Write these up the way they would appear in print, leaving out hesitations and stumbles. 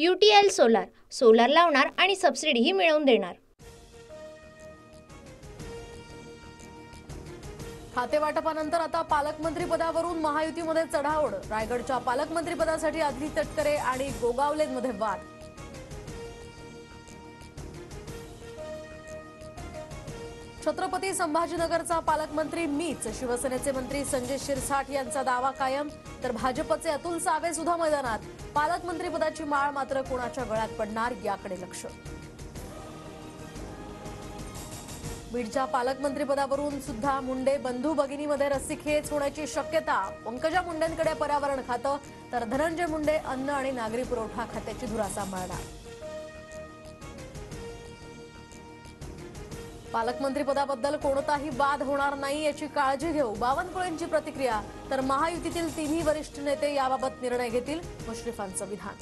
UTL solar solar लावणार आणि सबसिडीही मिळवून देणार। खातेवाटपानंतर आता पालकमंत्री पदावरून महायुतीमध्ये चढाओढ। रायगडच्या पालकमंत्री पदासाठी आदिती तटकरे आणि गोगावलेंमध्ये वाद। छत्रपती संभाजीनगरचा पालकमंत्री मीच, शिवसेनेचे मंत्री संजय शिरसाट यांचा दावा कायम। तर भाजपचे अतुल सावे सुद्धा मैदानात। पालकमंत्री पदाची माळ मात्र कोणाच्या गळ्यात पडणार याकडे लक्ष। बीडच्या पालकमंत्री पदावरून सुद्धा मुंडे बंधू भगिनीमध्ये रस्सीखेच होण्याची शक्यता। पंकजा मुंडेंकडे पर्यावरण खातं तर धनंजय मुंडे अन्न आणि नागरी पुरवठा खात्याची धुरा सांभाळणार। पालकमंत्री पदाबद्दल कोणताही वाद होणार नाही याची काळजी घेऊ, बावनकुळेंची प्रतिक्रिया। तर महायुतीतील तिन्ही वरिष्ठ नेते याबाबत निर्णय घेतील, मुश्रीफांचं विधान।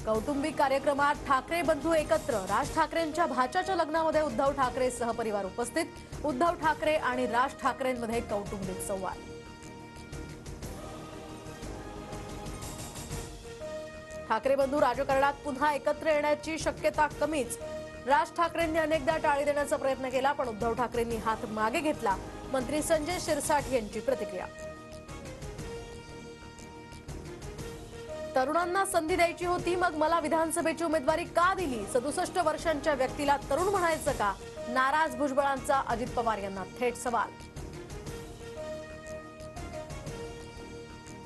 कौटुंबिक कार्यक्रमात ठाकरे बंधू एकत्र। राज ठाकरेंच्या भाच्याच्या लग्नामध्ये उद्धव ठाकरे सहपरिवार उपस्थित। उद्धव ठाकरे आणि राज ठाकरेंमध्ये कौटुंबिक संवाद। ठाकरे बंधू राजकारणात पुन्हा एकत्र येण्याची शक्यता कमीच। राज ठाकरेंनी अनेकदा टाळी देण्याचा प्रयत्न केला, पण उद्धव ठाकरेंनी हात मागे घेतला। मंत्री संजय शिरसाट यांची प्रतिक्रिया। तरुणांना संधी द्यायची होती, मग मला विधानसभेची उमेदवारी का दिली? 67 वर्षांच्या व्यक्तीला तरुण म्हणायचं का? नाराज भुजबळांचा अजित पवार यांना थेट सवाल।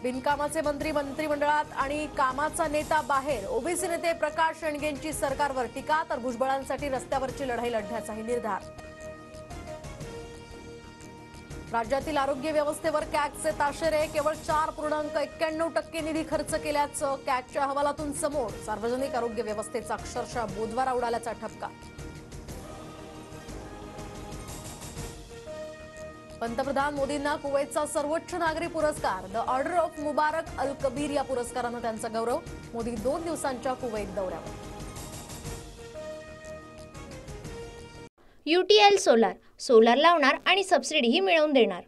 बिनकामाचे मंत्री मंत्रिमंडळात आणि कामाचा नेता बाहेर। ओबीसी नेते प्रकाश शेंडगेंची सरकारवर टीका तर भुजबळांसाठी रस्त्यावरची लढाई लढण्याचाही निर्धार। राज्यातील आरोग्य व्यवस्थेवर कॅगचे ताशेरे। केवळ 4.91% निधी खर्च केल्याचं कॅगच्या अहवालातून समोर। सार्वजनिक आरोग्य व्यवस्थेचा अक्षरशः बोजवारा उडाल्याचा ठपका। पंतप्रधान मोदींना कुवेतचा सर्वोच्च नागरी पुरस्कार द ऑर्डर ऑफ मुबारक अल कबीर या पुरस्कारानं त्यांचा गौरव। मोदी 2 दिवसांच्या कुवेत दौऱ्यावर। UTL सोलार सोलार लावणार आणि सबसिडीही मिळवून देणार।